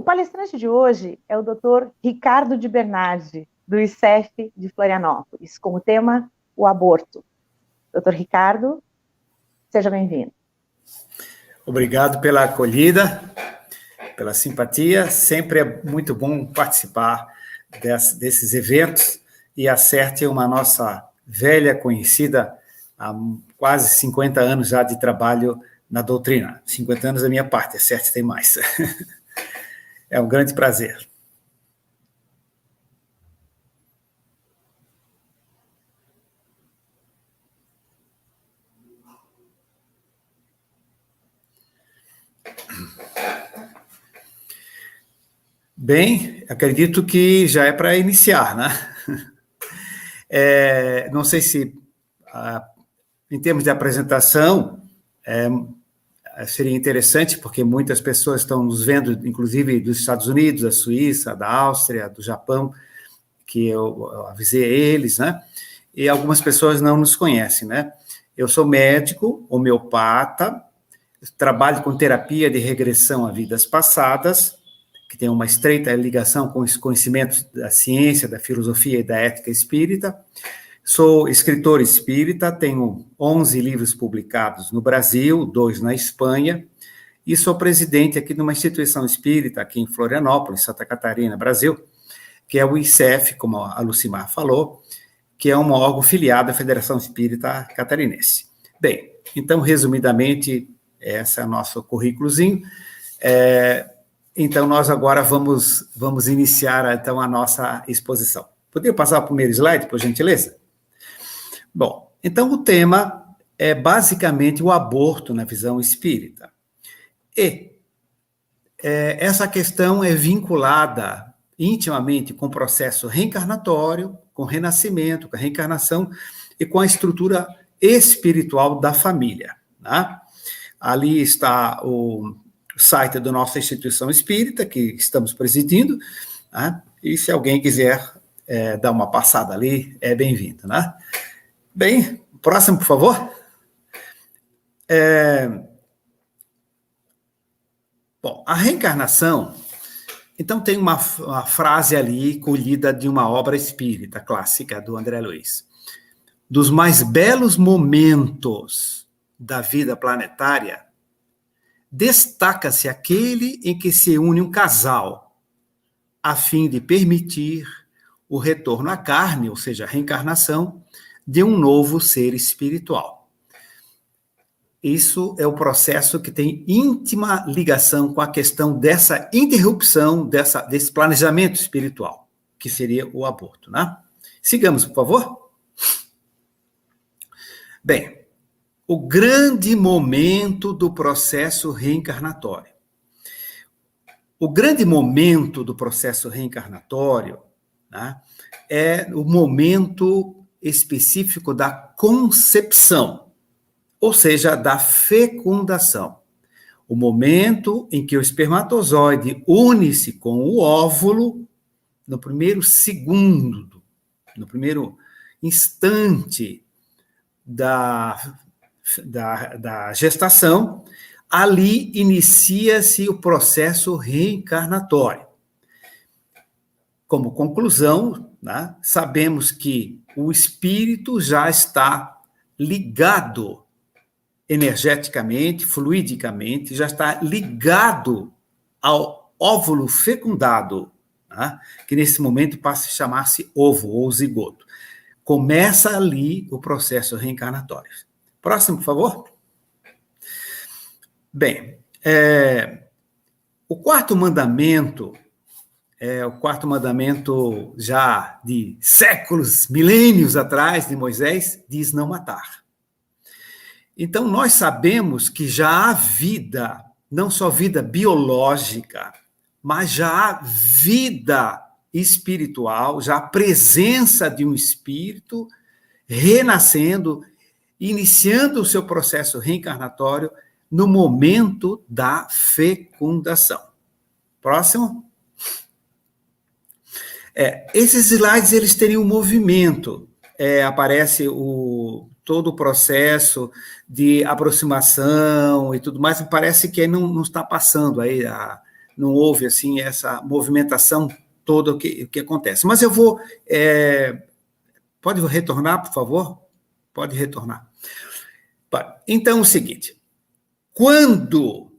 palestrante de hoje é o Dr. Ricardo de Bernardi, do ICEF de Florianópolis, com o tema o aborto. Dr. Ricardo, seja bem-vindo. Obrigado pela acolhida, pela simpatia. Sempre é muito bom participar desses eventos e acerte uma nossa velha conhecida há quase 50 anos já de trabalho na doutrina. 50 anos da minha parte, acerte tem mais. É um grande prazer. Bem, acredito que já é para iniciar, né? Não sei se, em termos de apresentação, seria interessante, porque muitas pessoas estão nos vendo, inclusive dos Estados Unidos, da Suíça, da Áustria, do Japão, que eu avisei a eles, né? E algumas pessoas não nos conhecem, né? Eu sou médico, homeopata, trabalho com terapia de regressão a vidas passadas, que tem uma estreita ligação com os conhecimentos da ciência, da filosofia e da ética espírita. Sou escritor espírita, tenho 11 livros publicados no Brasil, 2 na Espanha, e sou presidente aqui de uma instituição espírita aqui em Florianópolis, Santa Catarina, Brasil, que é o ICEF, como a Lucimar falou, que é um órgão filiado à Federação Espírita Catarinense. Bem, então, resumidamente, esse é o nosso currículozinho. Então, nós agora vamos iniciar, então, a nossa exposição. Poderia passar o primeiro slide, por gentileza? Bom, então, o tema é basicamente o aborto na visão espírita. E essa questão é vinculada intimamente com o processo reencarnatório, com o renascimento, com a reencarnação e com a estrutura espiritual da família, né? Ali está o site da nossa instituição espírita, que estamos presidindo, né? E se alguém quiser dar uma passada ali, é bem-vindo, né? Bem, próximo, por favor. Bom, a reencarnação, então tem uma frase ali colhida de uma obra espírita clássica do André Luiz. Dos mais belos momentos da vida planetária, destaca-se aquele em que se une um casal, a fim de permitir o retorno à carne, ou seja, a reencarnação, de um novo ser espiritual. Isso é o processo que tem íntima ligação com a questão dessa interrupção, desse planejamento espiritual, que seria o aborto, né? Sigamos, por favor. Bem, o grande momento do processo reencarnatório. O grande momento do processo reencarnatório, né, é o momento específico da concepção, ou seja, da fecundação. O momento em que o espermatozoide une-se com o óvulo no primeiro segundo, no primeiro instante da gestação, ali inicia-se o processo reencarnatório. Como conclusão, né, sabemos que o espírito já está ligado energeticamente, fluidicamente, já está ligado ao óvulo fecundado, né, que nesse momento passa a chamar-se ovo ou zigoto. Começa ali o processo reencarnatório. Próximo, por favor. Bem, o quarto mandamento já de séculos, milênios atrás, de Moisés, diz não matar. Então, nós sabemos que já há vida, não só vida biológica, mas já há vida espiritual, já há presença de um espírito renascendo, iniciando o seu processo reencarnatório no momento da fecundação. Próximo. Esses slides, eles teriam um movimento. Aparece todo o processo de aproximação e tudo mais, parece que não está passando aí não houve, assim, essa movimentação toda o que acontece. Mas eu vou... Pode retornar, por favor? Pode retornar. Então, é o seguinte, quando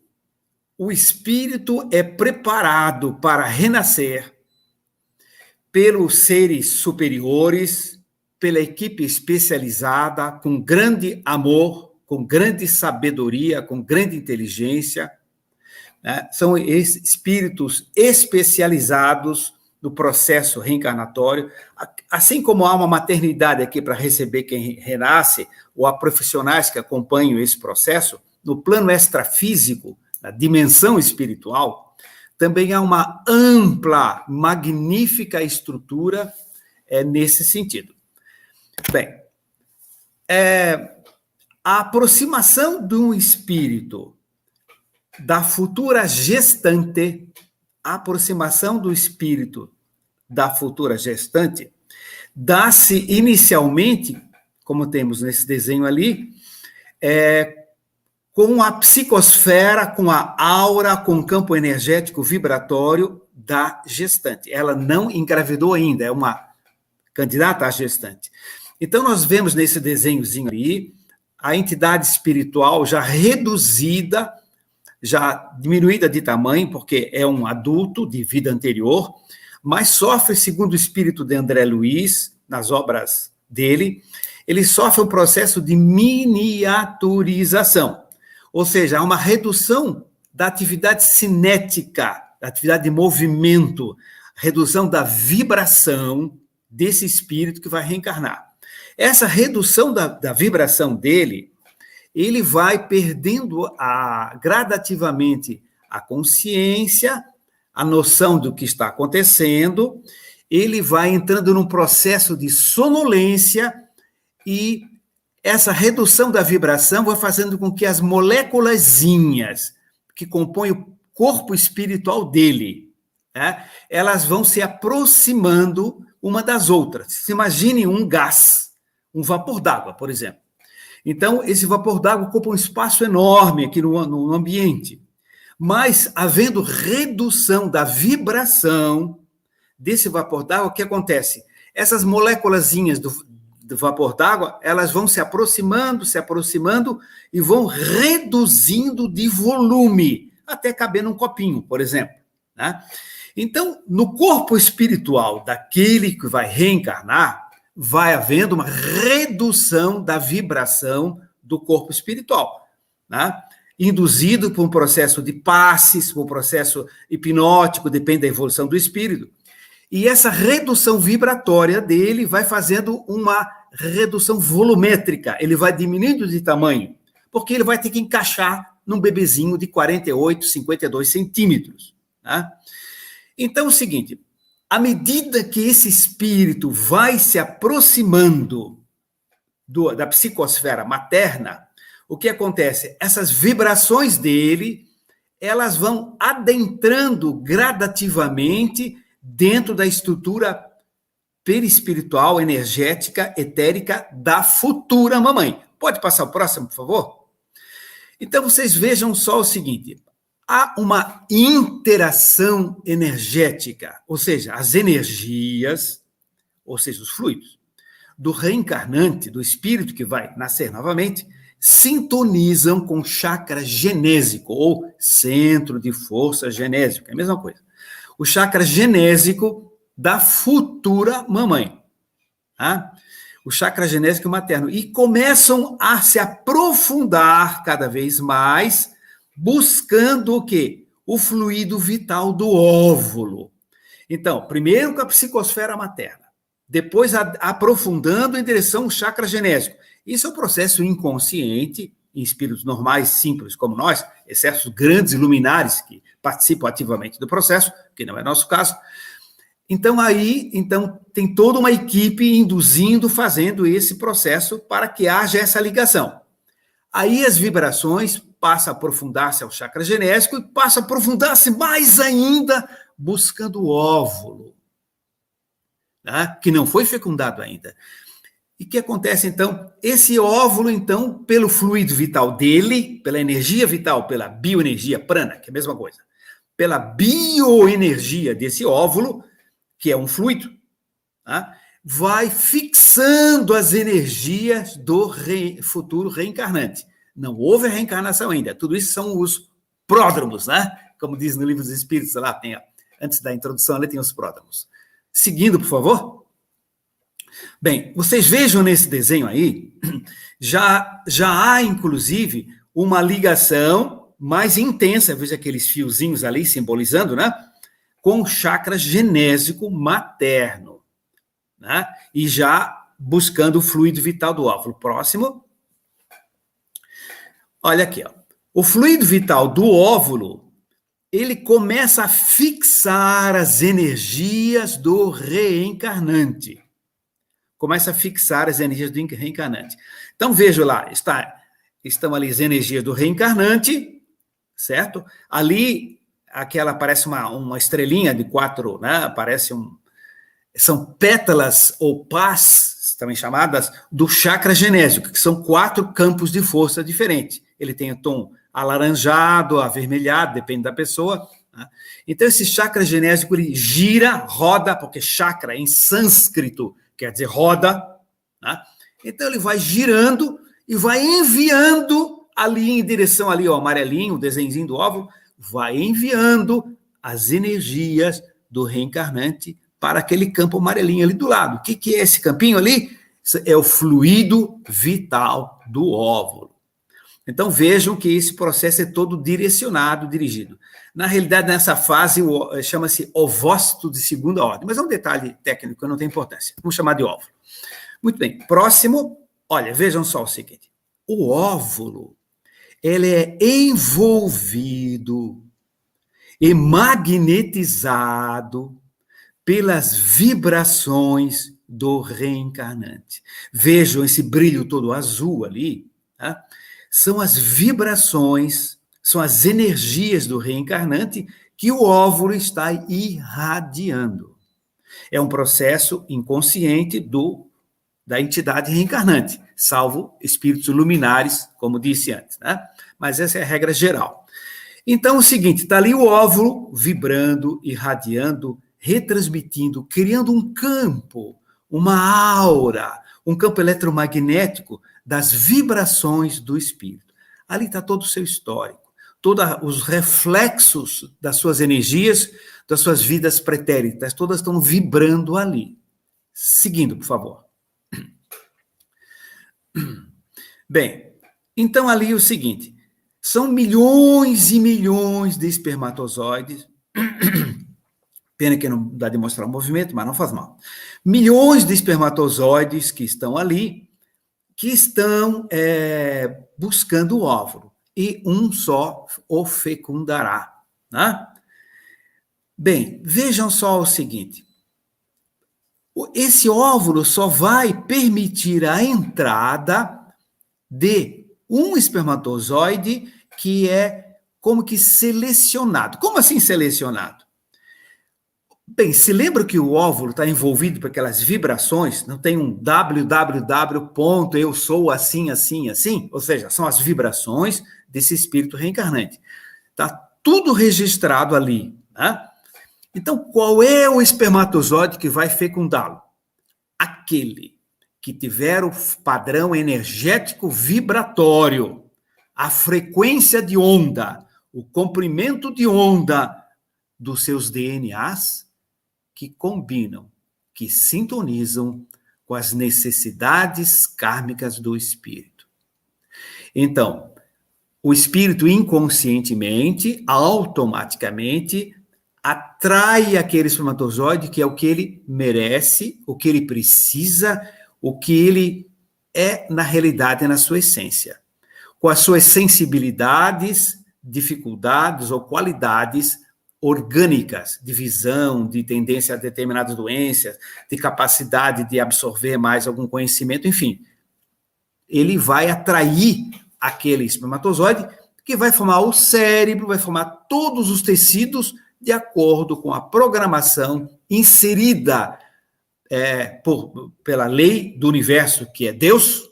o espírito é preparado para renascer pelos seres superiores, pela equipe especializada, com grande amor, com grande sabedoria, com grande inteligência, né? São espíritos especializados no processo reencarnatório, assim como há uma maternidade aqui para receber quem renasce, ou há profissionais que acompanham esse processo, no plano extrafísico, na dimensão espiritual, também há uma ampla, magnífica estrutura nesse sentido. Bem, a aproximação de um espírito da futura gestante, a aproximação do espírito da futura gestante, dá-se inicialmente, como temos nesse desenho ali, com a psicosfera, com a aura, com o campo energético vibratório da gestante. Ela não engravidou ainda, é uma candidata à gestante. Então, nós vemos nesse desenhozinho ali, a entidade espiritual já reduzida, já diminuída de tamanho, porque é um adulto de vida anterior, mas sofre, segundo o espírito de André Luiz, nas obras dele, ele sofre um processo de miniaturização, ou seja, há uma redução da atividade cinética, da atividade de movimento, redução da vibração desse espírito que vai reencarnar. Essa redução da vibração dele, ele vai perdendo gradativamente a consciência, a noção do que está acontecendo, ele vai entrando num processo de sonolência e essa redução da vibração vai fazendo com que as moléculazinhas que compõem o corpo espiritual dele, né, elas vão se aproximando uma das outras. Se imagine um gás, um vapor d'água, por exemplo. Então, esse vapor d'água ocupa um espaço enorme aqui no ambiente. Mas, havendo redução da vibração desse vapor d'água, o que acontece? Essas moléculazinhas do vapor d'água, elas vão se aproximando e vão reduzindo de volume, até caber num copinho, por exemplo, né? Então, no corpo espiritual daquele que vai reencarnar, vai havendo uma redução da vibração do corpo espiritual, né? Induzido por um processo de passes, por um processo hipnótico, depende da evolução do espírito. E essa redução vibratória dele vai fazendo uma redução volumétrica, ele vai diminuindo de tamanho, porque ele vai ter que encaixar num bebezinho de 48, 52 centímetros, né? Então, é o seguinte, à medida que esse espírito vai se aproximando da psicosfera materna, o que acontece? Essas vibrações dele, elas vão adentrando gradativamente dentro da estrutura perispiritual, energética, etérica da futura mamãe. Pode passar o próximo, por favor? Então, vocês vejam só o seguinte, há uma interação energética, ou seja, as energias, ou seja, os fluidos, do reencarnante, do espírito que vai nascer novamente, sintonizam com o chakra genésico, ou centro de força genésico, é a mesma coisa. O chakra genésico da futura mamãe, tá? O chakra genésico materno, e começam a se aprofundar cada vez mais, buscando o quê? O fluido vital do óvulo. Então, primeiro com a psicosfera materna, depois aprofundando em direção ao chakra genésico. Isso é um processo inconsciente, em espíritos normais, simples como nós, exceto grandes luminares que participam ativamente do processo, que não é nosso caso. Então, tem toda uma equipe induzindo, fazendo esse processo para que haja essa ligação. Aí as vibrações passam a aprofundar-se ao chakra genésico e passam a aprofundar-se mais ainda, buscando o óvulo, né, que não foi fecundado ainda. E o que acontece, então? Esse óvulo, então, pelo fluido vital dele, pela energia vital, pela bioenergia prana, que é a mesma coisa, pela bioenergia desse óvulo, que é um fluido, tá? Vai fixando as energias do futuro reencarnante. Não houve reencarnação ainda. Tudo isso são os pródromos, né? Como diz no Livro dos Espíritos, lá tem, antes da introdução, ali tem os pródromos. Seguindo, por favor. Bem, vocês vejam nesse desenho aí, já há, inclusive, uma ligação mais intensa, veja aqueles fiozinhos ali simbolizando, né? Com o chakra genésico materno. Né? E já buscando o fluido vital do óvulo. Próximo. Olha aqui, ó. O fluido vital do óvulo, ele começa a fixar as energias do reencarnante. Começa a fixar as energias do reencarnante. Então, veja lá, estão ali as energias do reencarnante, certo? Ali, aquela parece uma estrelinha de 4, né? Parece são pétalas ou pás, também chamadas, do chakra genésico, que são 4 campos de força diferentes. Ele tem o tom alaranjado, avermelhado, depende da pessoa. Né? Então, esse chakra genésico, ele gira, roda, porque chakra em sânscrito quer dizer roda. Né? Então, ele vai girando e vai enviando ali em direção ali, ó, amarelinho, o desenhozinho do óvulo, vai enviando as energias do reencarnante para aquele campo amarelinho ali do lado. O que é esse campinho ali? É o fluido vital do óvulo. Então, vejam que esse processo é todo direcionado, dirigido. Na realidade, nessa fase, chama-se ovócito de segunda ordem, mas é um detalhe técnico que não tem importância. Vamos chamar de óvulo. Muito bem. Próximo, olha, vejam só o seguinte. O óvulo, ele é envolvido e magnetizado pelas vibrações do reencarnante. Vejam esse brilho todo azul ali, tá? São as vibrações, são as energias do reencarnante que o óvulo está irradiando. É um processo inconsciente da entidade reencarnante, salvo espíritos luminares, como disse antes, né? Mas essa é a regra geral. Então, é o seguinte, está ali o óvulo vibrando, irradiando, retransmitindo, criando um campo, uma aura, um campo eletromagnético das vibrações do espírito. Ali está todo o seu histórico, todos os reflexos das suas energias, das suas vidas pretéritas, todas estão vibrando ali. Seguindo, por favor. Bem, então ali é o seguinte, são milhões e milhões de espermatozoides. Pena que não dá de mostrar o movimento, mas não faz mal. Milhões de espermatozoides que estão ali, que estão buscando o óvulo. E um só o fecundará. Né? Bem, vejam só o seguinte. Esse óvulo só vai permitir a entrada de um espermatozoide que é como que selecionado. Como assim selecionado? Bem, se lembra que o óvulo está envolvido por aquelas vibrações, não tem um www. Eu sou assim, assim, assim? Ou seja, são as vibrações desse espírito reencarnante. Está tudo registrado ali. Né? Então, qual é o espermatozoide que vai fecundá-lo? Aquele que tiver o padrão energético vibratório, a frequência de onda, o comprimento de onda dos seus DNAs, que combinam, que sintonizam com as necessidades kármicas do espírito. Então, o espírito inconscientemente, automaticamente, atrai aquele espermatozoide que é o que ele merece, o que ele precisa, o que ele é na realidade, na sua essência. Com as suas sensibilidades, dificuldades ou qualidades orgânicas, de visão, de tendência a determinadas doenças, de capacidade de absorver mais algum conhecimento, enfim. Ele vai atrair aquele espermatozoide que vai formar o cérebro, vai formar todos os tecidos de acordo com a programação inserida pela lei do universo, que é Deus,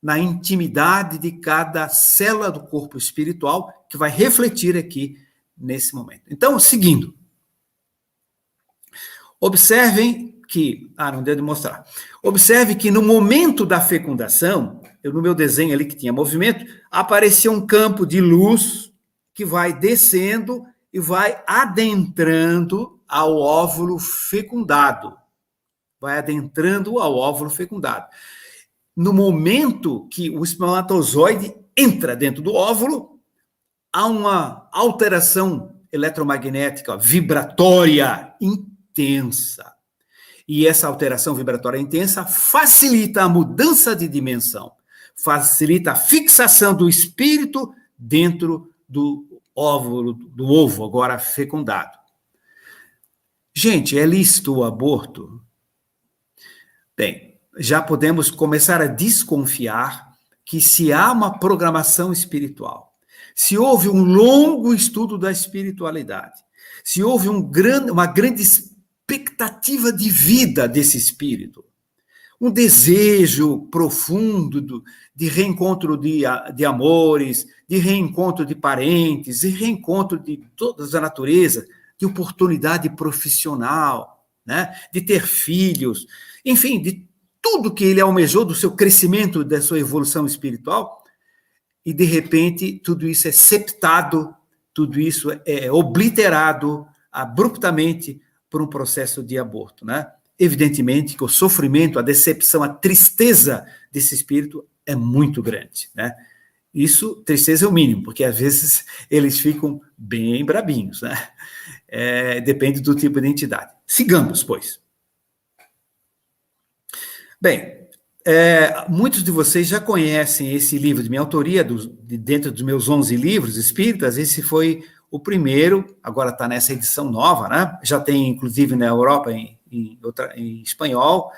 na intimidade de cada célula do corpo espiritual, que vai refletir aqui nesse momento. Então, seguindo. Observem que... não deu de mostrar. Observe que no momento da fecundação, no meu desenho ali que tinha movimento, aparecia um campo de luz que vai descendo e vai adentrando ao óvulo fecundado. Vai adentrando ao óvulo fecundado. No momento que o espermatozoide entra dentro do óvulo, há uma alteração eletromagnética vibratória intensa. E essa alteração vibratória intensa facilita a mudança de dimensão, facilita a fixação do espírito dentro do óvulo, do ovo agora fecundado. Gente, é lícito o aborto? Bem, já podemos começar a desconfiar que se há uma programação espiritual, se houve um longo estudo da espiritualidade, se houve uma grande expectativa de vida desse espírito, um desejo profundo de reencontro de amores, de reencontro de parentes, de reencontro de toda a natureza, de oportunidade profissional, né? De ter filhos, enfim, de tudo que ele almejou do seu crescimento, da sua evolução espiritual, e de repente tudo isso é septado, tudo isso é obliterado abruptamente por um processo de aborto, né? Evidentemente que o sofrimento, a decepção, a tristeza desse espírito é muito grande, né? Isso, tristeza é o mínimo, porque às vezes eles ficam bem brabinhos, né? Depende do tipo de entidade. Sigamos, pois. Bem, muitos de vocês já conhecem esse livro de minha autoria, dentro dos meus 11 livros espíritas. Esse foi o primeiro, agora está nessa edição nova, né? Já tem, inclusive, na Europa, em espanhol,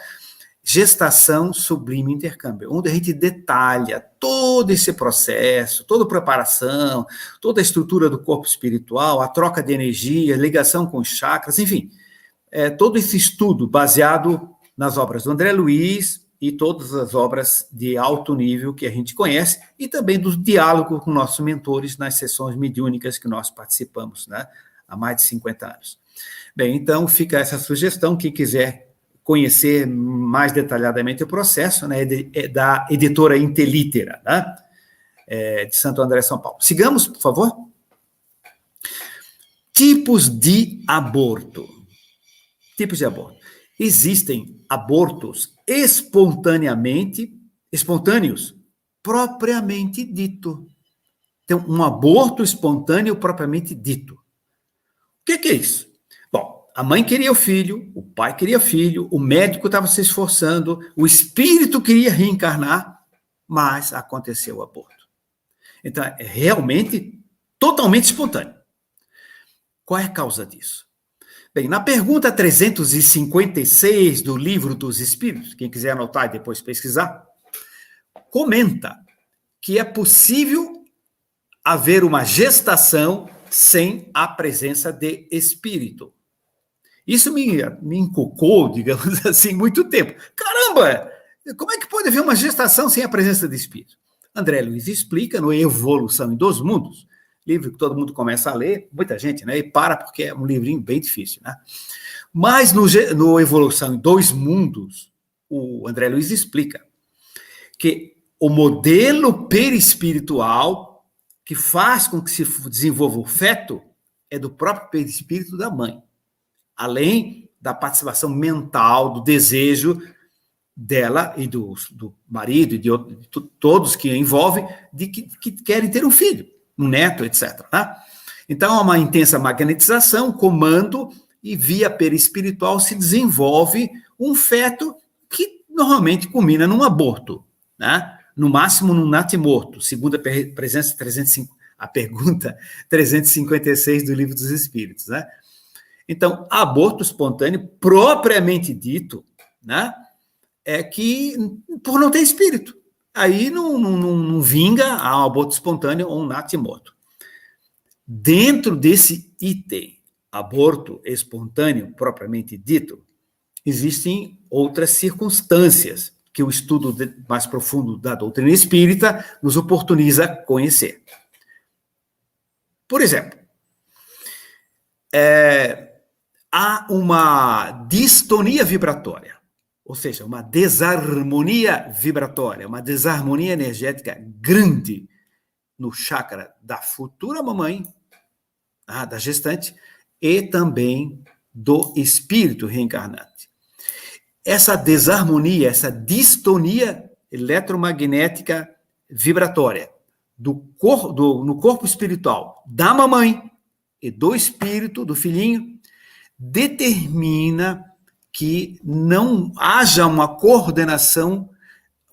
Gestação Sublime Intercâmbio, onde a gente detalha todo esse processo, toda a preparação, toda a estrutura do corpo espiritual, a troca de energia, ligação com os chakras, enfim, todo esse estudo baseado nas obras do André Luiz e todas as obras de alto nível que a gente conhece, e também do diálogo com nossos mentores nas sessões mediúnicas que nós participamos, né, há mais de 50 anos. Bem, então fica essa sugestão, quem quiser conhecer mais detalhadamente o processo, né, da editora Intelitera, né, de Santo André, São Paulo. Sigamos, por favor. Tipos de aborto. Tipos de aborto. Existem abortos espontâneos, propriamente dito. Então, um aborto espontâneo propriamente dito. O que é isso? Bom, a mãe queria o filho, o pai queria filho, o médico estava se esforçando, o espírito queria reencarnar, mas aconteceu o aborto. Então, é realmente totalmente espontâneo. Qual é a causa disso? Bem, na pergunta 356 do Livro dos Espíritos, quem quiser anotar e depois pesquisar, comenta que é possível haver uma gestação sem a presença de espírito. Isso me encucou, digamos assim, muito tempo. Caramba, como é que pode haver uma gestação sem a presença de espírito? André Luiz explica no Evolução em Dois Mundos, livro que todo mundo começa a ler, muita gente, né? E para porque é um livrinho bem difícil, né? Mas no Evolução em Dois Mundos, o André Luiz explica que o modelo perispiritual que faz com que se desenvolva o feto é do próprio perispírito da mãe, além da participação mental, do desejo dela e do marido e de todos que a envolvem, de que querem ter um filho, um neto, etc. Tá? Então, há uma intensa magnetização, comando, e via perispiritual se desenvolve um feto que normalmente culmina num aborto, né? No máximo num natimorto, segundo a pergunta 356 do Livro dos Espíritos. Né? Então, aborto espontâneo, propriamente dito, né? É que, por não ter espírito, aí não vinga a um aborto espontâneo ou um natimorto. Dentro desse item, aborto espontâneo, propriamente dito, existem outras circunstâncias que o estudo mais profundo da doutrina espírita nos oportuniza conhecer. Por exemplo, há uma distonia vibratória, ou seja, uma desarmonia vibratória, uma desarmonia energética grande no chakra da futura mamãe, da gestante, e também do espírito reencarnante. Essa desarmonia, essa distonia eletromagnética vibratória no corpo espiritual da mamãe e do espírito, do filhinho, determina que não haja uma coordenação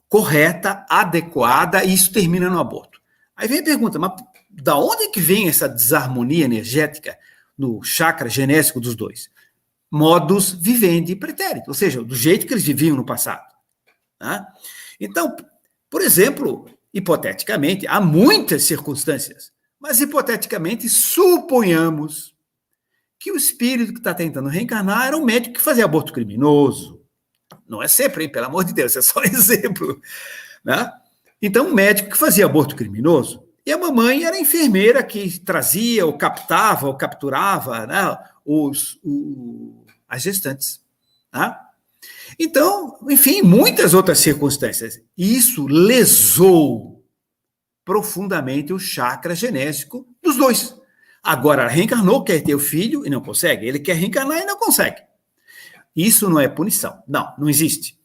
correta, adequada, e isso termina no aborto. Aí vem a pergunta, mas da onde é que vem essa desarmonia energética no chakra genésico dos dois? Modus vivendi pretérito, ou seja, do jeito que eles viviam no passado. Tá? Então, por exemplo, hipoteticamente, há muitas circunstâncias, mas hipoteticamente suponhamos que o espírito que está tentando reencarnar era um médico que fazia aborto criminoso. Não é sempre, hein? Pelo amor de Deus, é só um exemplo. Né? Então, um médico que fazia aborto criminoso, e a mamãe era a enfermeira que trazia, ou captava, ou capturava, né, as gestantes. Tá? Então, enfim, muitas outras circunstâncias. Isso lesou profundamente o chakra genésico dos dois. Agora, reencarnou, quer ter o filho e não consegue. Ele quer reencarnar e não consegue. Isso não é punição. Não, não existe.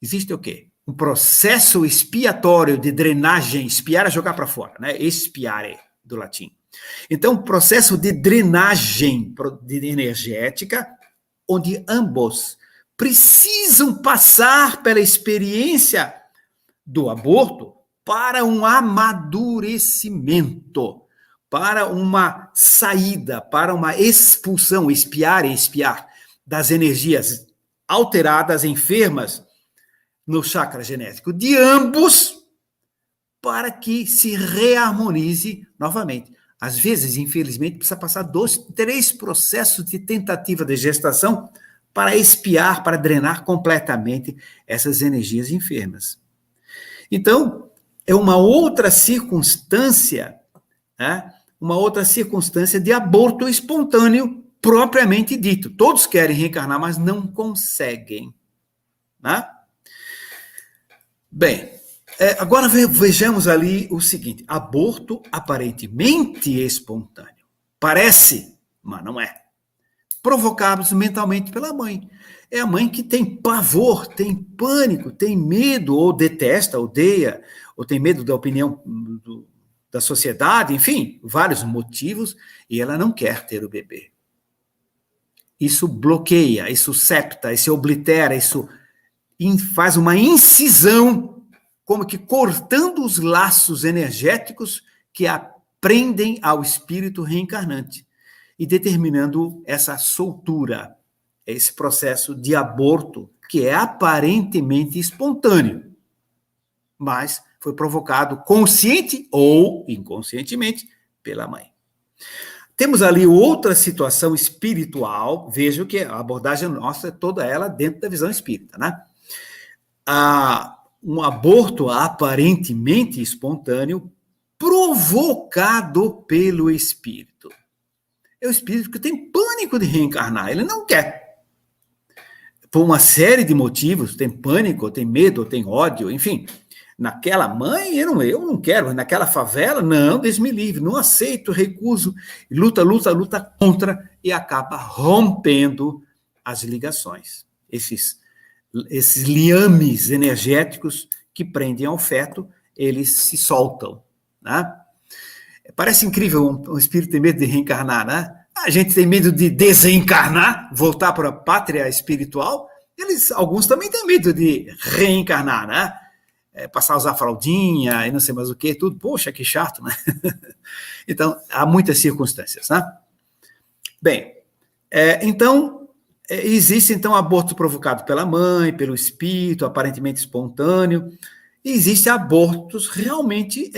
Existe o quê? Um processo expiatório de drenagem. Expiar é jogar para fora, né? Expiare, do latim. Então, um processo de drenagem energética, onde ambos precisam passar pela experiência do aborto para um amadurecimento, para uma saída, para uma expulsão, expiar das energias alteradas, enfermas, no chakra genético de ambos, para que se reharmonize novamente. Às vezes, infelizmente, precisa passar 2, 3 processos de tentativa de gestação para expiar, para drenar completamente essas energias enfermas. Então, é uma outra circunstância, né? Uma outra circunstância de aborto espontâneo propriamente dito. Todos querem reencarnar, mas não conseguem. Né? Bem, agora vejamos ali o seguinte: aborto aparentemente espontâneo. Parece, mas não é. Provocados mentalmente pela mãe. É a mãe que tem pavor, tem pânico, tem medo, ou detesta, odeia, ou tem medo da opinião da sociedade, enfim, vários motivos, e ela não quer ter o bebê. Isso bloqueia, isso septa, isso oblitera, isso faz uma incisão, como que cortando os laços energéticos que prendem ao espírito reencarnante e determinando essa soltura, esse processo de aborto que é aparentemente espontâneo, mas foi provocado consciente ou inconscientemente pela mãe. Temos ali outra situação espiritual, vejo que a abordagem nossa é toda ela dentro da visão espírita, né? Um aborto aparentemente espontâneo provocado pelo espírito. É o espírito que tem pânico de reencarnar, ele não quer. Por uma série de motivos, tem pânico, tem medo, tem ódio, enfim. Naquela mãe, eu não quero, naquela favela, não, Deus me livre, não aceito, recuso, luta contra e acaba rompendo as ligações. Esses liames energéticos que prendem ao feto, eles se soltam, né? Parece incrível um espírito ter medo de reencarnar, né? A gente tem medo de desencarnar, voltar para a pátria espiritual, alguns também têm medo de reencarnar, né? Passar a usar fraldinha e não sei mais o que, tudo, poxa, que chato, né? Então, há muitas circunstâncias, né? Bem, então, existe, então, aborto provocado pela mãe, pelo espírito, aparentemente espontâneo, e existem abortos realmente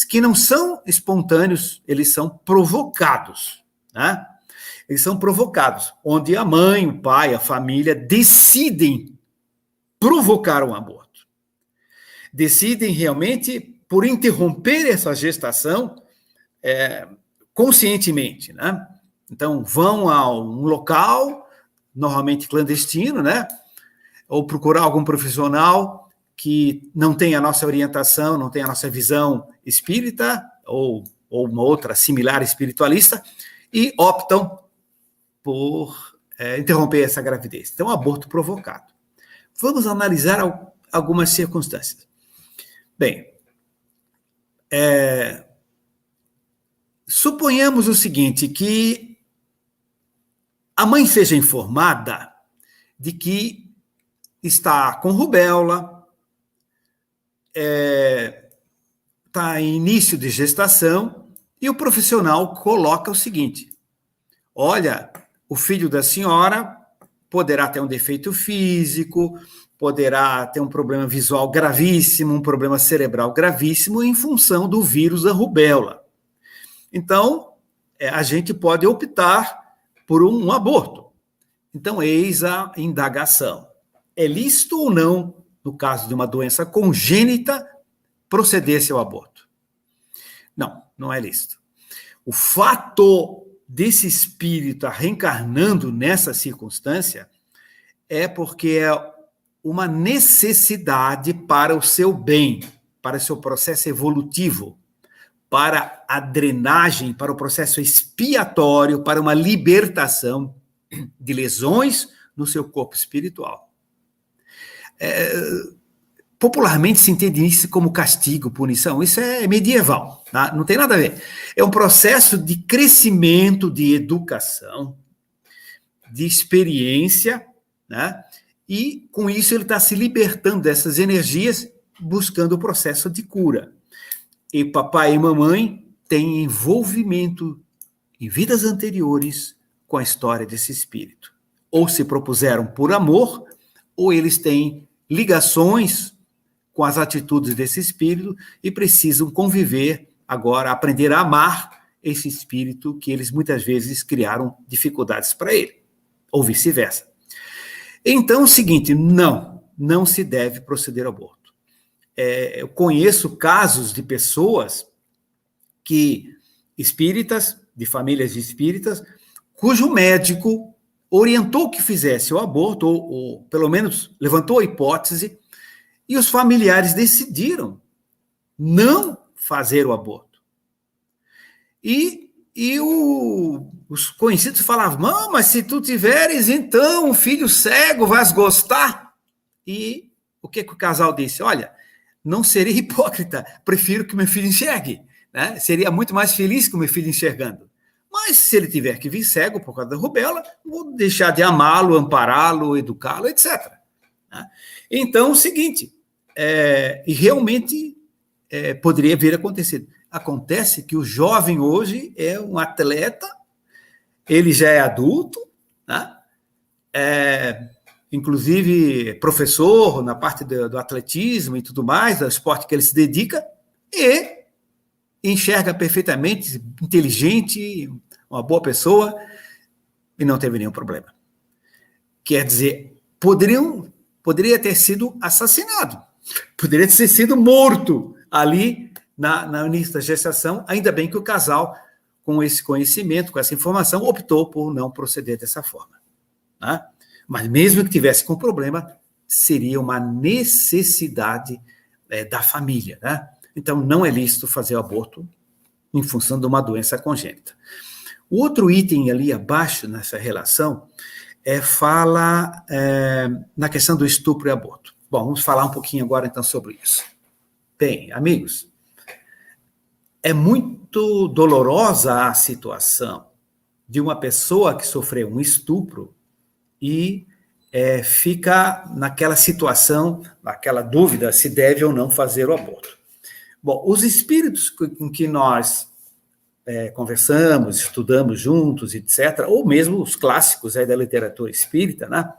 que não são espontâneos, eles são provocados, né? Eles são provocados, onde a mãe, o pai, a família decidem provocar um aborto. Decidem realmente por interromper essa gestação conscientemente, né? Então, vão a um local, normalmente clandestino, né? Ou procurar algum profissional que não tem a nossa orientação, não tem a nossa visão espírita, ou uma outra similar espiritualista, e optam por interromper essa gravidez. Então, aborto provocado. Vamos analisar algumas circunstâncias. Bem, suponhamos o seguinte, que a mãe seja informada de que está com rubéola, está em início de gestação, e o profissional coloca o seguinte: olha, o filho da senhora poderá ter um defeito físico, poderá ter um problema visual gravíssimo, um problema cerebral gravíssimo em função do vírus da rubéola. Então, a gente pode optar por um aborto. Então, eis a indagação. É lícito ou não, no caso de uma doença congênita, proceder-se ao aborto? Não, não é lícito. O fato desse espírito reencarnando nessa circunstância é porque é uma necessidade para o seu bem, para o seu processo evolutivo, para a drenagem, para o processo expiatório, para uma libertação de lesões no seu corpo espiritual. Popularmente se entende isso como castigo, punição. Isso é medieval, tá? Não tem nada a ver. É um processo de crescimento, de educação, de experiência, né? E com isso ele está se libertando dessas energias, buscando o processo de cura. E papai e mamãe têm envolvimento em vidas anteriores com a história desse espírito. Ou se propuseram por amor, ou eles têm ligações com as atitudes desse espírito e precisam conviver agora, aprender a amar esse espírito que eles muitas vezes criaram dificuldades para ele, ou vice-versa. Então, é o seguinte, não se deve proceder ao aborto. Eu conheço casos de pessoas espíritas, de famílias espíritas, cujo médico orientou que fizesse o aborto, ou pelo menos levantou a hipótese, e os familiares decidiram não fazer o aborto. E os conhecidos falavam: não, mas se tu tiveres, então, um filho cego, vais gostar? E o que o casal disse? Olha, não serei hipócrita, prefiro que meu filho enxergue, né? Seria muito mais feliz com meu filho enxergando. Mas se ele tiver que vir cego por causa da rubéola, vou deixar de amá-lo, ampará-lo, educá-lo, etc. Então, o seguinte, e realmente poderia vir a acontecer. Acontece que o jovem hoje é um atleta, ele já é adulto, né? Inclusive professor na parte do atletismo e tudo mais, do esporte que ele se dedica, e enxerga perfeitamente, inteligente, uma boa pessoa, e não teve nenhum problema. Quer dizer, poderia ter sido assassinado, poderia ter sido morto ali no início da gestação, ainda bem que o casal, com esse conhecimento, com essa informação, optou por não proceder dessa forma. Né? Mas mesmo que tivesse com problema, seria uma necessidade da família. Né? Então, não é lícito fazer o aborto em função de uma doença congênita. O outro item ali abaixo, nessa relação, fala na questão do estupro e aborto. Bom, vamos falar um pouquinho agora, então, sobre isso. Bem, amigos, é muito dolorosa a situação de uma pessoa que sofreu um estupro e fica naquela situação, naquela dúvida se deve ou não fazer o aborto. Bom, os espíritos com que nós conversamos, estudamos juntos, etc., ou mesmo os clássicos da literatura espírita, né,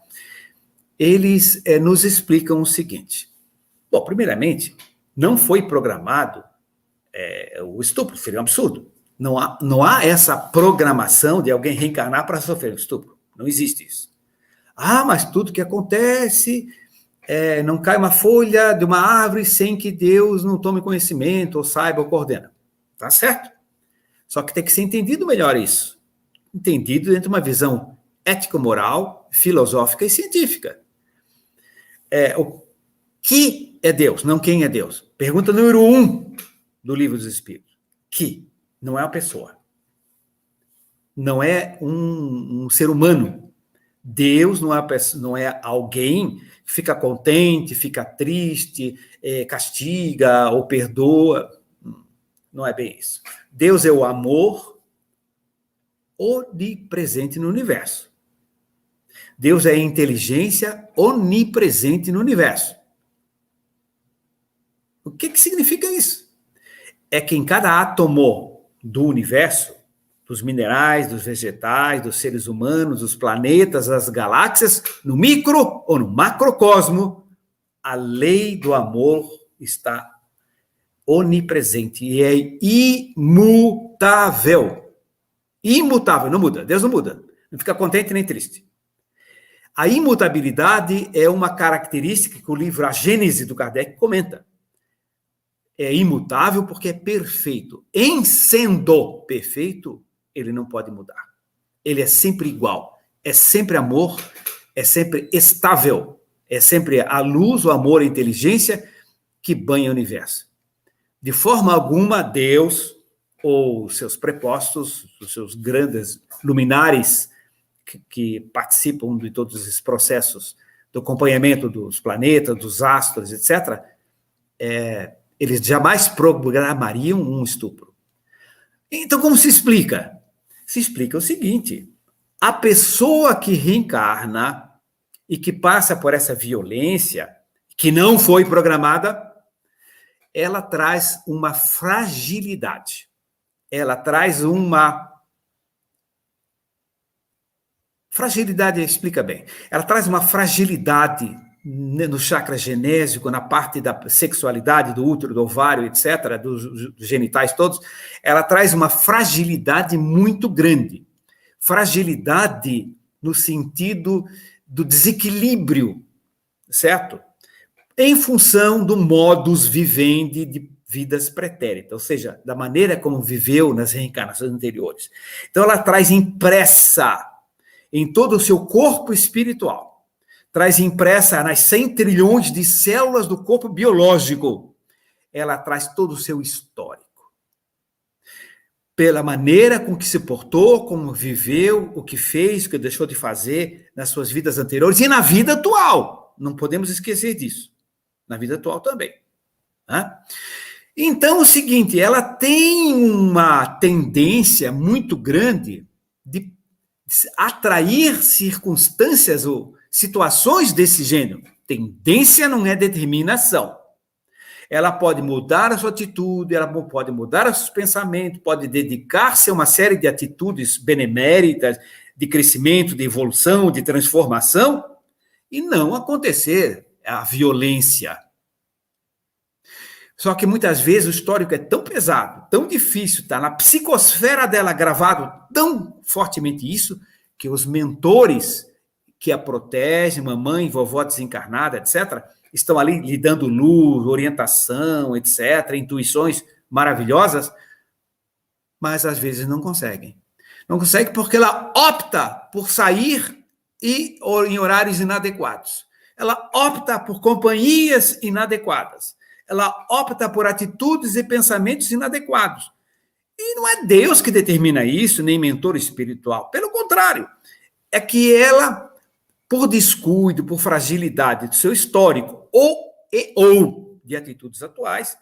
eles nos explicam o seguinte. Bom, primeiramente, não foi programado o estupro, seria um absurdo. Não há essa programação de alguém reencarnar para sofrer o estupro. Não existe isso. Mas tudo que acontece, não cai uma folha de uma árvore sem que Deus não tome conhecimento, ou saiba, ou coordena. Tá certo? Só que tem que ser entendido melhor isso. entendido dentro de uma visão ético-moral, filosófica e científica. O que é Deus, não quem é Deus. Pergunta número 1 do Livro dos Espíritos. Que não é uma pessoa. Não é um ser humano. Deus não é alguém que fica contente, fica triste, castiga ou perdoa. Não é bem isso. Deus é o amor onipresente no universo. Deus é a inteligência onipresente no universo. O que significa isso? É que em cada átomo do universo, dos minerais, dos vegetais, dos seres humanos, dos planetas, das galáxias, no micro ou no macrocosmo, a lei do amor está onipresente e é imutável. Imutável, não muda. Deus não muda. Não fica contente nem triste. A imutabilidade é uma característica que o livro A Gênese do Kardec comenta. É imutável porque é perfeito. Em sendo perfeito, ele não pode mudar. Ele é sempre igual. É sempre amor, é sempre estável. É sempre a luz, o amor, a inteligência que banha o universo. De forma alguma, Deus ou seus prepostos, os seus grandes luminares que participam de todos esses processos do acompanhamento dos planetas, dos astros, etc., eles jamais programariam um estupro. Então, como se explica? Se explica o seguinte: a pessoa que reencarna e que passa por essa violência, que não foi programada, ela traz uma fragilidade. Ela traz uma... Fragilidade, explica bem. Ela traz uma fragilidade no chakra genésico, na parte da sexualidade, do útero, do ovário, etc., dos genitais todos. Ela traz uma fragilidade muito grande. Fragilidade no sentido do desequilíbrio, certo? Em função do modus vivendi de vidas pretéritas, ou seja, da maneira como viveu nas reencarnações anteriores. Então, ela traz impressa em todo o seu corpo espiritual, traz impressa nas 100 trilhões de células do corpo biológico, ela traz todo o seu histórico. Pela maneira com que se portou, como viveu, o que fez, o que deixou de fazer nas suas vidas anteriores e na vida atual. Não podemos esquecer disso. Na vida atual também. Né? Então, é o seguinte, ela tem uma tendência muito grande de atrair circunstâncias ou situações desse gênero. Tendência não é determinação. Ela pode mudar a sua atitude, ela pode mudar os seus pensamentos, pode dedicar-se a uma série de atitudes beneméritas, de crescimento, de evolução, de transformação, e não acontecer a violência. Só que muitas vezes o histórico é tão pesado, tão difícil, está na psicosfera dela gravado tão fortemente isso, que os mentores que a protegem, mamãe, vovó desencarnada, etc., estão ali lhe dando luz, orientação, etc., intuições maravilhosas, mas às vezes não conseguem. Não consegue porque ela opta por sair em horários inadequados. Ela opta por companhias inadequadas. Ela opta por atitudes e pensamentos inadequados. E não é Deus que determina isso, nem mentor espiritual. Pelo contrário, é que ela, por descuido, por fragilidade do seu histórico ou de atitudes atuais,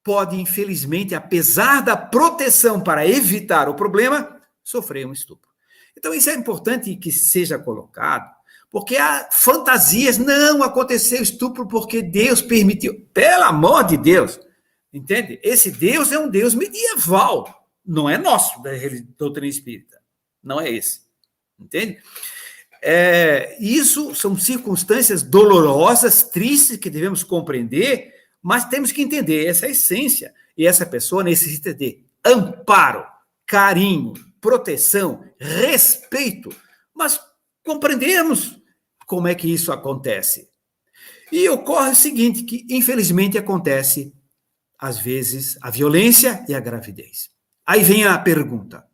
pode, infelizmente, apesar da proteção para evitar o problema, sofrer um estupro. Então, isso é importante que seja colocado, porque há fantasias, não aconteceu estupro porque Deus permitiu. Pelo amor de Deus, entende? Esse Deus é um Deus medieval, não é nosso, da doutrina espírita. Não é esse, entende? Isso são circunstâncias dolorosas, tristes, que devemos compreender, mas temos que entender essa essência. E essa pessoa necessita de amparo, carinho, proteção, respeito, mas compreendemos como é que isso acontece. E ocorre o seguinte, que infelizmente acontece, às vezes, a violência e a gravidez. Aí vem a pergunta: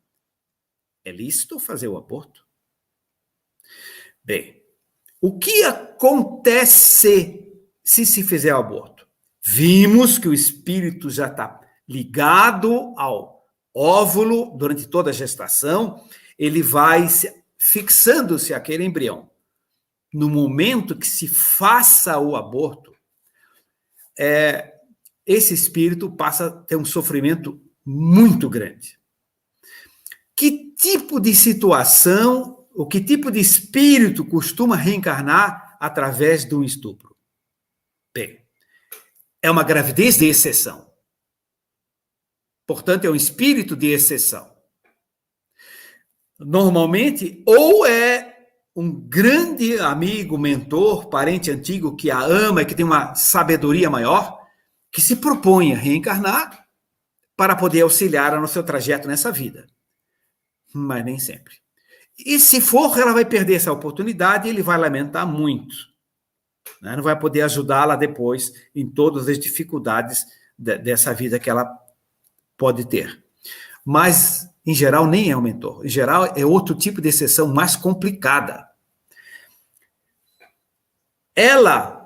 É lícito fazer o aborto? Bem, o que acontece se fizer o aborto? Vimos que o espírito já está ligado ao óvulo durante toda a gestação, ele vai fixando-se aquele embrião. No momento que se faça o aborto, esse espírito passa a ter um sofrimento muito grande. Que tipo de situação, ou que tipo de espírito costuma reencarnar através de um estupro? Bem, é uma gravidez de exceção. Portanto, é um espírito de exceção. Normalmente, ou é um grande amigo, mentor, parente antigo que a ama e que tem uma sabedoria maior, que se propõe a reencarnar para poder auxiliar no seu trajeto nessa vida. Mas nem sempre. E se for, ela vai perder essa oportunidade e ele vai lamentar muito. Não vai poder ajudá-la depois em todas as dificuldades dessa vida que ela pode ter. Mas, em geral, nem é um mentor. Em geral, é outro tipo de exceção mais complicada. Ela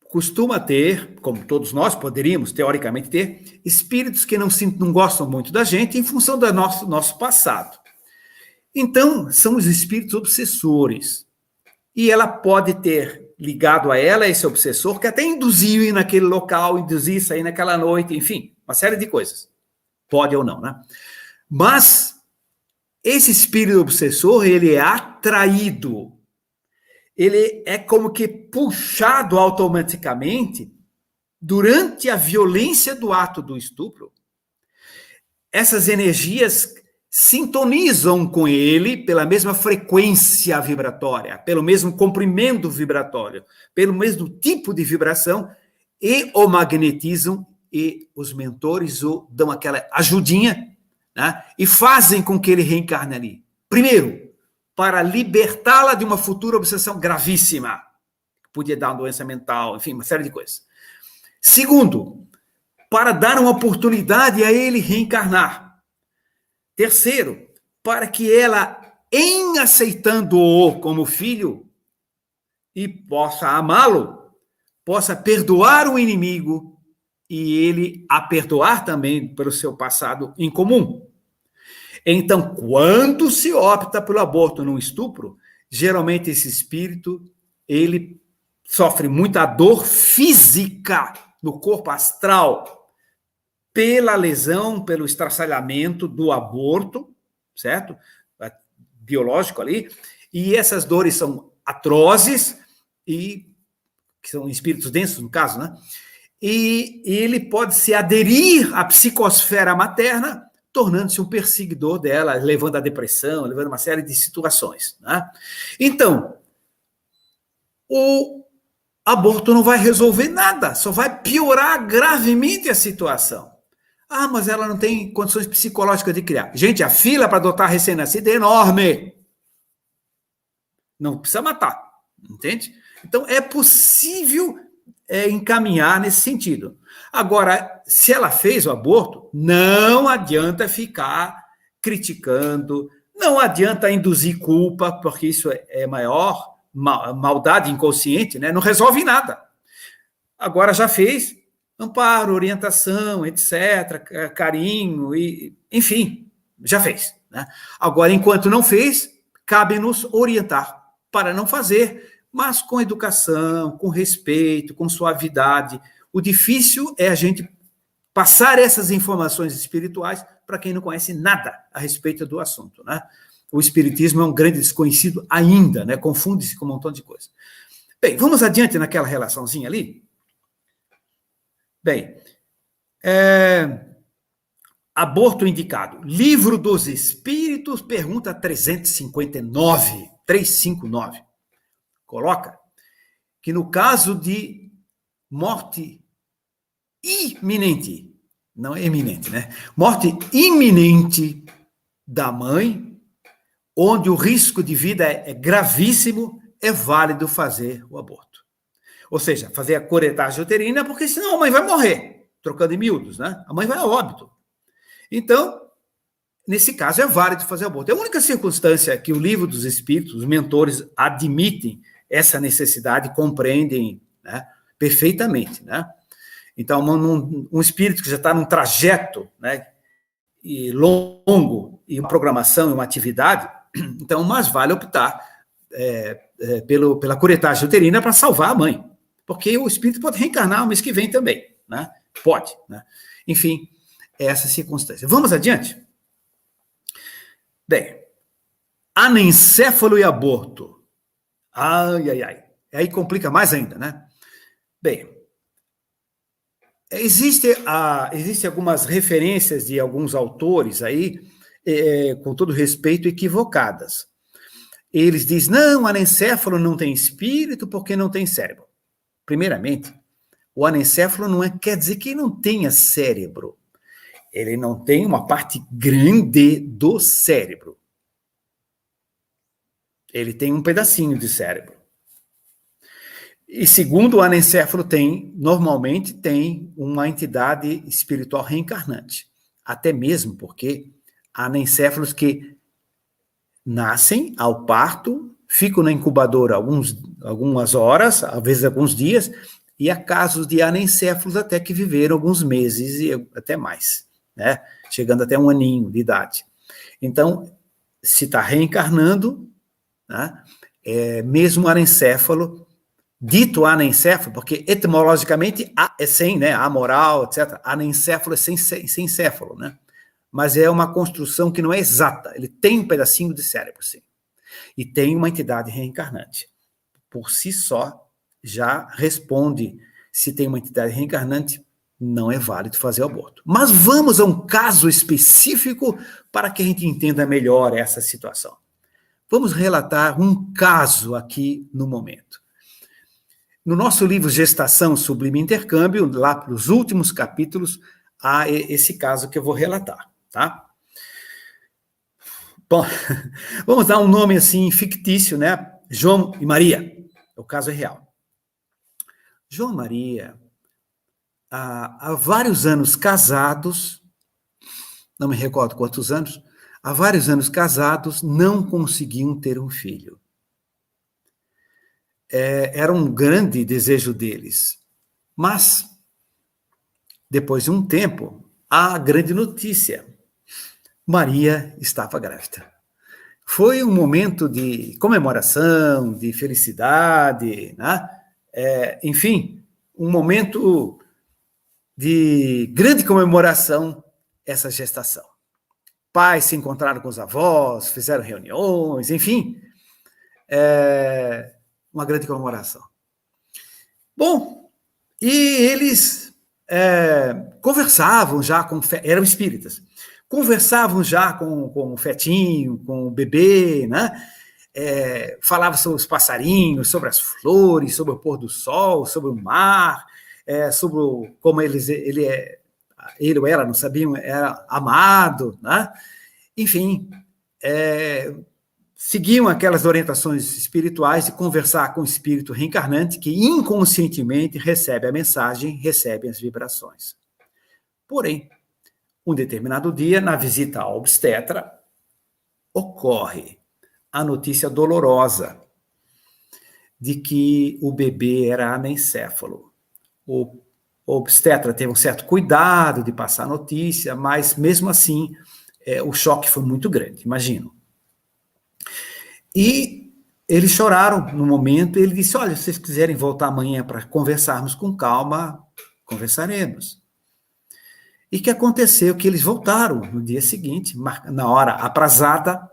costuma ter, como todos nós poderíamos, teoricamente, ter, espíritos que não gostam muito da gente em função do nosso passado. Então, são os espíritos obsessores. E ela pode ter ligado a ela esse obsessor que até induziu ir naquele local, induzir sair naquela noite, enfim, uma série de coisas. Pode ou não, né? Mas esse espírito obsessor, ele é atraído, ele é como que puxado automaticamente durante a violência do ato do estupro. Essas energias sintonizam com ele pela mesma frequência vibratória, pelo mesmo comprimento vibratório, pelo mesmo tipo de vibração, e o magnetizam, e os mentores o dão aquela ajudinha, né, e fazem com que ele reencarne ali. Primeiro, para libertá-la de uma futura obsessão gravíssima, que podia dar uma doença mental, enfim, uma série de coisas. Segundo, para dar uma oportunidade a ele reencarnar. Terceiro, para que ela, em aceitando-o como filho, e possa amá-lo, possa perdoar o inimigo e ele a perdoar também pelo seu passado em comum. Então, quando se opta pelo aborto num estupro, geralmente esse espírito, ele sofre muita dor física no corpo astral, pela lesão, pelo estraçalhamento do aborto, certo? Biológico ali, e essas dores são atrozes, e que são espíritos densos, no caso, né? E ele pode se aderir à psicosfera materna, tornando-se um perseguidor dela, levando à depressão, levando a uma série de situações, né? Então, o aborto não vai resolver nada, só vai piorar gravemente a situação. Ah, mas ela não tem condições psicológicas de criar. Gente, a fila para adotar recém-nascido é enorme. Não precisa matar, entende? Então, é possível encaminhar nesse sentido. Agora, se ela fez o aborto, não adianta ficar criticando, não adianta induzir culpa, porque isso é maior maldade inconsciente, né? Não resolve nada. Agora já fez, amparo, orientação, etc., carinho, e, enfim, já fez, né? Agora, enquanto não fez, cabe-nos orientar para não fazer, mas com educação, com respeito, com suavidade. O difícil é a gente passar essas informações espirituais para quem não conhece nada a respeito do assunto, né? O espiritismo é um grande desconhecido ainda, né? Confunde-se com um montão de coisa. Bem, vamos adiante naquela relaçãozinha ali? Bem, aborto indicado. Livro dos Espíritos, pergunta 359. Coloca que no caso de morte iminente, não é eminente, né? Morte iminente da mãe, onde o risco de vida é gravíssimo, é válido fazer o aborto. Ou seja, fazer a curetagem uterina, porque senão a mãe vai morrer, trocando em miúdos, né? A mãe vai a óbito. Então, nesse caso é válido fazer aborto. É a única circunstância que o Livro dos Espíritos, os mentores, admitem essa necessidade, compreendem, né, perfeitamente, né? Então, um espírito que já está num trajeto, né, e longo, e uma programação, e uma atividade, então, mais vale optar pela curetagem uterina para salvar a mãe, porque o espírito pode reencarnar o mês que vem também, né? Pode, né? Enfim, essa circunstância. Vamos adiante? Bem, anencéfalo e aborto. Ai, ai, ai. Aí complica mais ainda, né? Bem, existem algumas referências de alguns autores aí, com todo respeito, equivocadas. Eles dizem, não, anencéfalo não tem espírito porque não tem cérebro. Primeiramente, o anencéfalo não quer dizer que não tenha cérebro. Ele não tem uma parte grande do cérebro. Ele tem um pedacinho de cérebro. E segundo, o anencéfalo normalmente tem uma entidade espiritual reencarnante. Até mesmo porque há anencéfalos que nascem ao parto, ficam na incubadora algumas horas, às vezes alguns dias, e há casos de anencéfalos até que viveram alguns meses e até mais, né? Chegando até 1 aninho de idade. Então, se está reencarnando, né? Mesmo o anencéfalo, dito anencéfalo, porque etimologicamente é sem, né? Amoral, etc. Anencéfalo é sem céfalo, né? Mas é uma construção que não é exata. Ele tem um pedacinho de cérebro, sim. E tem uma entidade reencarnante. Por si só, já responde, se tem uma entidade reencarnante, não é válido fazer o aborto. Mas vamos a um caso específico para que a gente entenda melhor essa situação. Vamos relatar um caso aqui no momento. No nosso livro Gestação, Sublime Intercâmbio, lá para os últimos capítulos, há esse caso que eu vou relatar, tá? Bom, vamos dar um nome assim fictício, né? João e Maria. O caso é real. João e Maria, há vários anos casados, não me recordo quantos anos, há vários anos casados, não conseguiam ter um filho. Era um grande desejo deles. Mas, depois de um tempo, a grande notícia: Maria estava grávida. Foi um momento de comemoração, de felicidade, né? Enfim, um momento de grande comemoração, essa gestação. Pais se encontraram com os avós, fizeram reuniões, enfim, uma grande comemoração. Bom, e eles conversavam já eram espíritas, conversavam já com o fetinho, com o bebê, né? Falavam sobre os passarinhos, sobre as flores, sobre o pôr do sol, sobre o mar, sobre como ele ou ela, não sabiam, era amado, né? Enfim, seguiam aquelas orientações espirituais de conversar com o espírito reencarnante que inconscientemente recebe a mensagem, recebe as vibrações. Porém, um determinado dia, na visita ao obstetra, ocorre a notícia dolorosa de que o bebê era anencéfalo. O obstetra teve um certo cuidado de passar a notícia, mas mesmo assim o choque foi muito grande, imagino. E eles choraram no momento, e ele disse, olha, se vocês quiserem voltar amanhã para conversarmos com calma, conversaremos. E que aconteceu? Que eles voltaram no dia seguinte, na hora aprazada,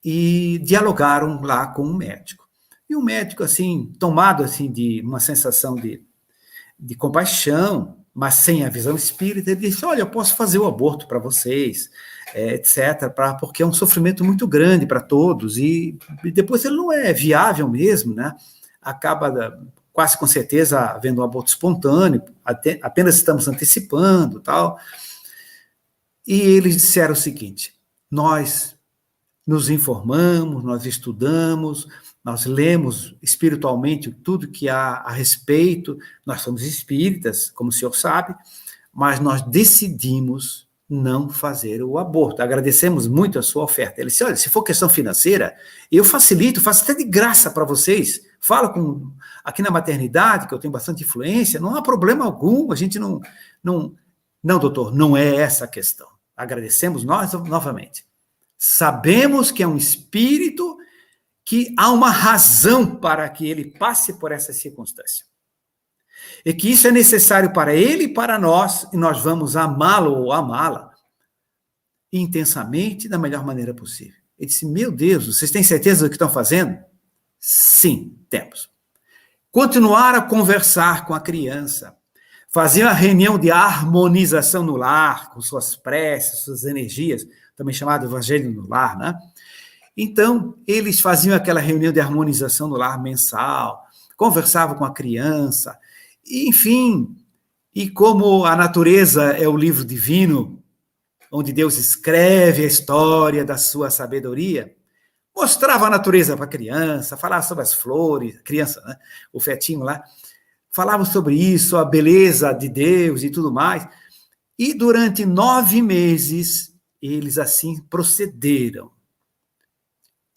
e dialogaram lá com o médico. E o médico, assim, tomado assim, de uma sensação de compaixão, mas sem a visão espírita, ele disse, olha, eu posso fazer o aborto para vocês, etc., porque é um sofrimento muito grande para todos, e depois ele não é viável mesmo, né? Acaba quase com certeza havendo um aborto espontâneo, apenas estamos antecipando, tal. E eles disseram o seguinte, nós nos informamos, nós estudamos, nós lemos espiritualmente tudo que há a respeito, nós somos espíritas, como o senhor sabe, mas nós decidimos não fazer o aborto. Agradecemos muito a sua oferta. Ele disse, olha, se for questão financeira, eu facilito, faço até de graça para vocês. Falo aqui na maternidade, que eu tenho bastante influência, não há problema algum, a gente não, doutor, não é essa a questão. Agradecemos nós novamente. Sabemos que é um espírito que há uma razão para que ele passe por essa circunstância. E que isso é necessário para ele e para nós, e nós vamos amá-lo ou amá-la intensamente, da melhor maneira possível. Ele disse, meu Deus, vocês têm certeza do que estão fazendo? Sim, temos. Continuar a conversar com a criança, fazer uma reunião de harmonização no lar, com suas preces, suas energias, também chamado Evangelho no Lar, né? Então, eles faziam aquela reunião de harmonização no lar mensal, conversavam com a criança, enfim, e como a natureza é o livro divino, onde Deus escreve a história da sua sabedoria, mostrava a natureza para a criança, falava sobre as flores, a criança, né? O fetinho lá, falava sobre isso, a beleza de Deus e tudo mais, e durante 9 meses, eles assim procederam.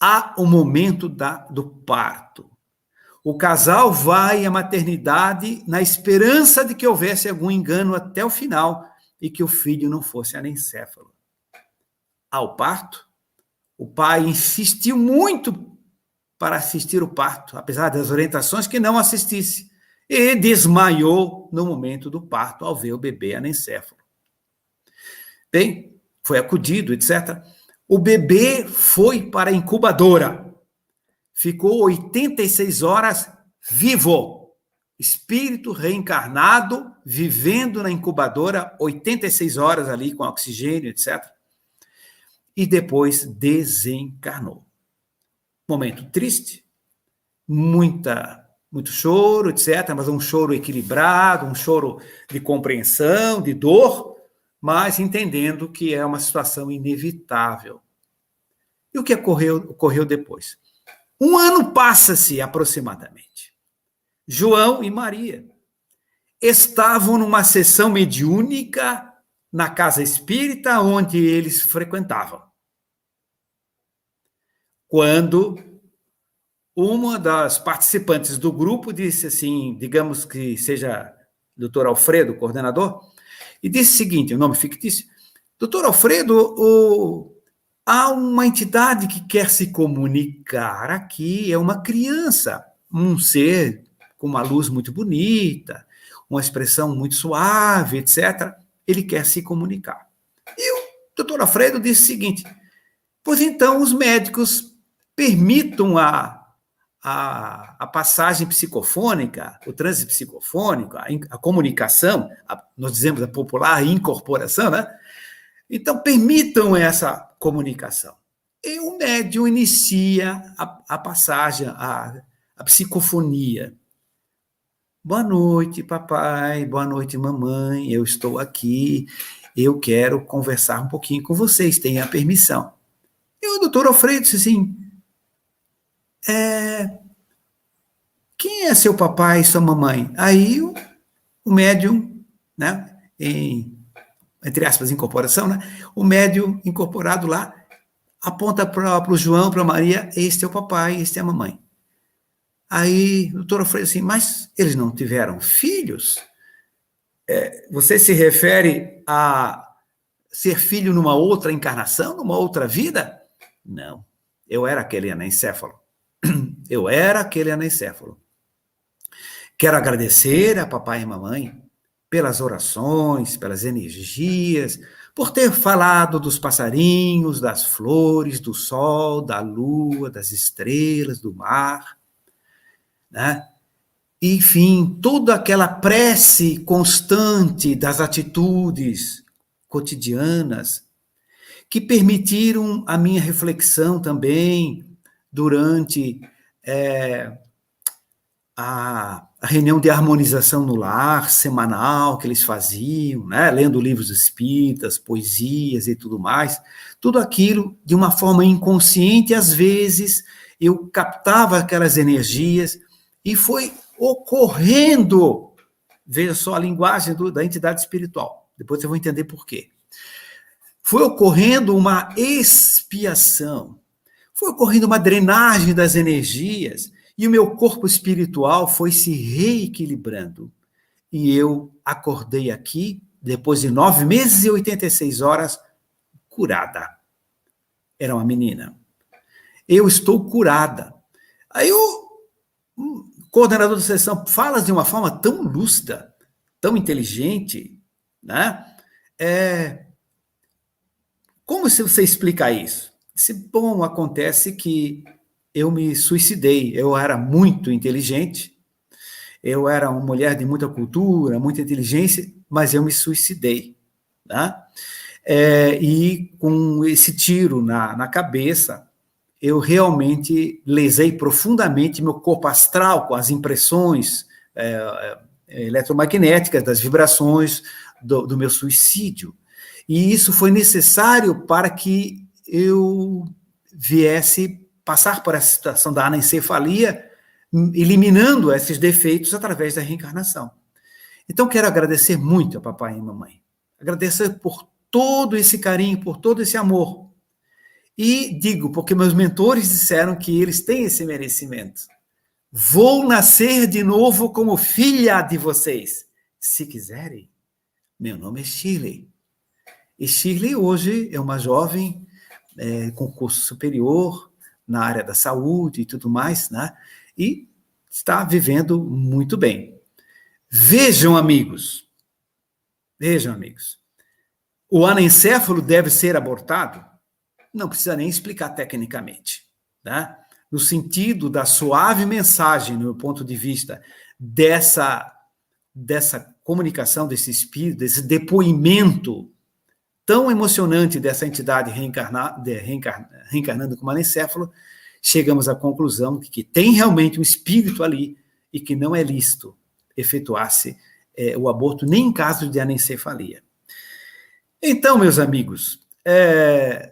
Há o momento do parto. O casal vai à maternidade na esperança de que houvesse algum engano até o final e que o filho não fosse anencéfalo. Ao parto, o pai insistiu muito para assistir o parto, apesar das orientações que não assistisse, e desmaiou no momento do parto ao ver o bebê anencéfalo. Bem, foi acudido, etc. O bebê foi para a incubadora. Ficou 86 horas vivo. Espírito reencarnado, vivendo na incubadora, 86 horas ali com oxigênio, etc. E depois desencarnou. Momento triste, muito choro, etc., mas um choro equilibrado, um choro de compreensão, de dor, mas entendendo que é uma situação inevitável. E o que ocorreu depois? 1 ano passa-se aproximadamente. João e Maria estavam numa sessão mediúnica na casa espírita onde eles frequentavam. Quando uma das participantes do grupo disse assim, digamos que seja Dr. Alfredo, coordenador, e disse o seguinte, o nome fictício, Dr. Alfredo, há uma entidade que quer se comunicar aqui, é uma criança, um ser com uma luz muito bonita, uma expressão muito suave, etc. Ele quer se comunicar. E o Dr. Alfredo disse o seguinte, pois então os médicos permitam a passagem psicofônica, o transe psicofônico, a comunicação, nós dizemos a popular incorporação, né? Então, permitam essa comunicação. E o médium inicia a passagem, a psicofonia. Boa noite, papai, boa noite, mamãe, eu estou aqui, eu quero conversar um pouquinho com vocês, tenha permissão. E o doutor Alfredo disse assim, quem é seu papai e sua mamãe? Aí o médium, né, entre aspas, incorporação, né, o médium incorporado lá aponta para o João, para a Maria, este é o papai, este é a mamãe. Aí o doutor Alfredo assim, mas eles não tiveram filhos? Você se refere a ser filho numa outra encarnação, numa outra vida? Não, eu era aquele anencéfalo. Eu era aquele anencéfalo. Quero agradecer a papai e mamãe pelas orações, pelas energias, por ter falado dos passarinhos, das flores, do sol, da lua, das estrelas, do mar, né? Enfim, toda aquela prece constante das atitudes cotidianas que permitiram a minha reflexão também durante a reunião de harmonização no lar semanal que eles faziam, né? Lendo livros espíritas, poesias e tudo mais, tudo aquilo de uma forma inconsciente, às vezes eu captava aquelas energias e foi ocorrendo, veja só a linguagem da entidade espiritual, depois eu vou entender por quê. foi ocorrendo uma expiação, foi ocorrendo uma drenagem das energias, e o meu corpo espiritual foi se reequilibrando. E eu acordei aqui, depois de 9 meses e 86 horas, curada. Era uma menina. Eu estou curada. Aí o coordenador da sessão fala de uma forma tão lúcida, tão inteligente, né? Como se você explica isso? Bom, acontece que eu me suicidei. Eu era muito inteligente, eu era uma mulher de muita cultura, muita inteligência, mas eu me suicidei, tá? E com esse tiro na cabeça, eu realmente lesei profundamente meu corpo astral com as impressões eletromagnéticas, das vibrações do meu suicídio. E isso foi necessário para que eu viesse passar por essa situação da anencefalia, eliminando esses defeitos através da reencarnação. Então, quero agradecer muito a papai e mamãe. Agradecer por todo esse carinho, por todo esse amor. E digo, porque meus mentores disseram que eles têm esse merecimento. Vou nascer de novo como filha de vocês. Se quiserem, meu nome é Shirley. E Shirley hoje é uma jovem com curso superior na área da saúde e tudo mais, né? E está vivendo muito bem. Vejam, amigos, o anencéfalo deve ser abortado? Não precisa nem explicar tecnicamente, tá? No sentido da suave mensagem, no meu ponto de vista, dessa comunicação, desse espírito, desse depoimento tão emocionante dessa entidade reencarnando como anencéfalo, chegamos à conclusão de que tem realmente um espírito ali e que não é lícito efetuar-se o aborto, nem em caso de anencefalia. Então, meus amigos,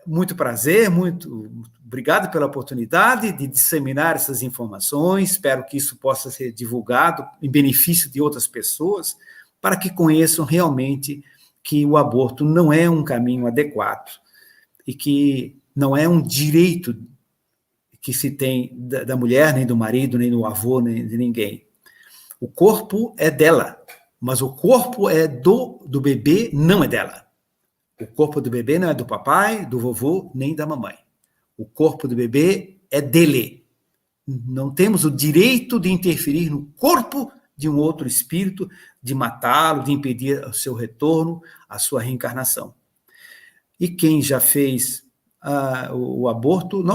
muito prazer, muito obrigado pela oportunidade de disseminar essas informações, espero que isso possa ser divulgado em benefício de outras pessoas, para que conheçam realmente que o aborto não é um caminho adequado e que não é um direito que se tem da mulher, nem do marido, nem do avô, nem de ninguém. O corpo é dela, mas o corpo do bebê não é dela. O corpo do bebê não é do papai, do vovô, nem da mamãe. O corpo do bebê é dele. Não temos o direito de interferir no corpo de um outro espírito, de matá-lo, de impedir o seu retorno, a sua reencarnação. E quem já fez o aborto,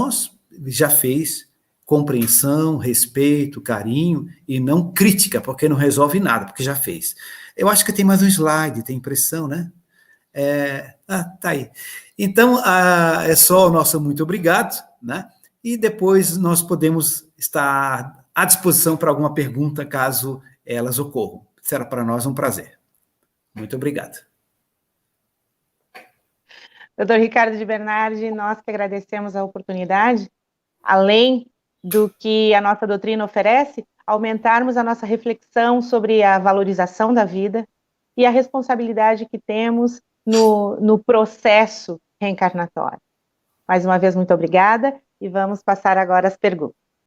já fez compreensão, respeito, carinho, e não crítica, porque não resolve nada, porque já fez. Eu acho que tem mais um slide, tem impressão, né? Tá aí. Então, é só o nosso muito obrigado, né? E depois nós podemos estar à disposição para alguma pergunta, caso elas ocorram. Será para nós um prazer. Muito obrigado. Doutor Ricardo de Bernardi, nós que agradecemos a oportunidade, além do que a nossa doutrina oferece, aumentarmos a nossa reflexão sobre a valorização da vida e a responsabilidade que temos no processo reencarnatório. Mais uma vez, muito obrigada, e vamos passar agora às perguntas.